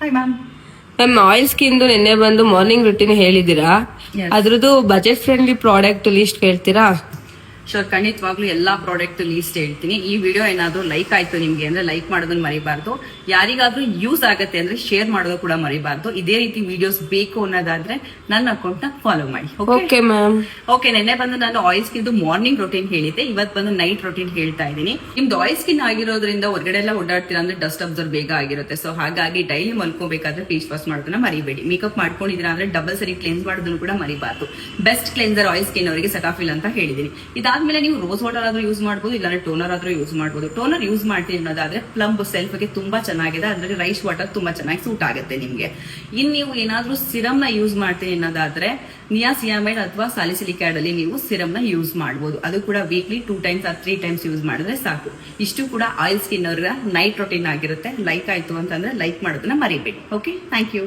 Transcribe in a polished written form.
Hi ma'am. Ma'am oil skin ನಿನ್ನೆ ಬಂದು morning routine ಹೇಳಿದೀರಾ, ಅದ್ರದ್ದು ಬಜೆಟ್ ಫ್ರೆಂಡ್ಲಿ ಪ್ರಾಡಕ್ಟ್ ಲಿಸ್ಟ್ ಹೇಳ್ತೀರಾ? ಶೋರ್, ಖಂಡಿತವಾಗ್ಲೂ ಎಲ್ಲಾ ಪ್ರಾಡಕ್ಟ್ ಲೀಸ್ಟ್ ಹೇಳ್ತೀನಿ. ಈ ವಿಡಿಯೋ ಏನಾದ್ರು ಲೈಕ್ ಆಯ್ತು ನಿಮ್ಗೆ ಅಂದ್ರೆ ಲೈಕ್ ಮಾಡೋದನ್ನ ಮರಿಬಾರ್ದು. ಯಾರಿಗಾದ್ರೂ ಯೂಸ್ ಆಗತ್ತೆ ಅಂದ್ರೆ ಶೇರ್ ಮಾಡೋದು ಕೂಡ ಮರಿಬಾರ್ದು. ಇದೇ ರೀತಿ ವಿಡಿಯೋಸ್ ಬೇಕು ಅನ್ನೋದಾದ್ರೆ ನನ್ನ ಅಕೌಂಟ್ ನ ಫಾಲೋ ಮಾಡಿ. Okay ma'am. ಓಕೆ, ನಿನ್ನೆ ಬಂದು ನಾನು ಆಯಿಲ್ ಸ್ಕಿನ್ ಮಾರ್ನಿಂಗ್ ರೊಟೀನ್ ಹೇಳಿದ್ದೆ, ಇವತ್ತು ಬಂದು ನೈಟ್ ರೊಟೀನ್ ಹೇಳ್ತಾ ಇದ್ದೀನಿ. ನಿಮ್ದು ಆಯಿಲ್ ಸ್ಕಿನ್ ಆಗಿರೋದ್ರಿಂದ ಹೊರಗಡೆ ಎಲ್ಲ ಓಡಾಡ್ತೀರಾ ಅಂದ್ರೆ ಡಸ್ಟ್ ಅಬ್ಸರ್ವ್ ಬೇಗ ಆಗಿರುತ್ತೆ. ಸೊ ಹಾಗಾಗಿ ಡೈಲಿ ಮಲ್ಕೋಬೇಕಾದ್ರೆ ಫೇಸ್ ವಾಶ್ ಮಾಡೋದನ್ನ ಮರಿಬೇಡಿ. ಮೇಕಪ್ ಮಾಡ್ಕೊಂಡಿದ್ದೀರಾ ಅಂದ್ರೆ ಡಬಲ್ ಸರಿ ಕ್ಲೆನ್ಸ್ ಮಾಡೋದನ್ನು ಕೂಡ ಮರಿಬಾರ್ದು. ಬೆಸ್ಟ್ ಕ್ಲೆನ್ಸರ್ ಆಯಿಲ್ ಸ್ಕಿನ್ ಅವರಿಗೆ ಸೆಟಾಫಿಲ್ ಅಂತ ಹೇಳಿದೀನಿ. ಇದಾದ್ಮೇಲೆ ನೀವು ರೋಸ್ ವಾಟರ್ ಆದ್ರೂ ಯೂಸ್ ಮಾಡಬಹುದು, ಇಲ್ಲಾಂದ್ರೆ ಟೋನರ್ ಆದ್ರೂ ಯೂಸ್ ಮಾಡಬಹುದು. ಟೋನರ್ ಯೂಸ್ ಮಾಡ್ತೀನಿ ಅನ್ನೋದಾದ್ರೆ ಪ್ಲಂಬ್ ಸೆಲ್ಫ್ ಗೆ ತುಂಬಾ ಚೆನ್ನಾಗಿದೆ, ಅದ್ರಲ್ಲಿ ರೈಸ್ ವಾಟರ್ ತುಂಬಾ ಚೆನ್ನಾಗಿ ಸೂಟ್ ಆಗುತ್ತೆ ನಿಮ್ಗೆ. ಇನ್ ನೀವು ಏನಾದ್ರೂ ಸಿರಮ್ ನ ಯೂಸ್ ಮಾಡ್ತೀನಿ ಅನ್ನೋದಾದ್ರೆ ನಿಯಾಸಿಯಾಮೈಡ್ ಅಥವಾ ಸಾಲಿಸಿಲಿಕ್ ಆಸಿಡ್ ಅಲ್ಲಿ ನೀವು ಸಿರಮ್ ನ ಯೂಸ್ ಮಾಡಬಹುದು. ಅದು ಕೂಡ weekly 2 times or 3 times use ಮಾಡಿದ್ರೆ ಸಾಕು. ಇಷ್ಟು ಕೂಡ ಆಯಿಲ್ ಸ್ಕಿನ್ ಅವರ ನೈಟ್ ರೊಟೀನ್ ಆಗಿರುತ್ತೆ. ಲೈಕ್ ಆಯ್ತು ಅಂತಂದ್ರೆ ಲೈಕ್ ಮಾಡೋದನ್ನ ಮರಿಬೇಡಿ. Okay, thank you.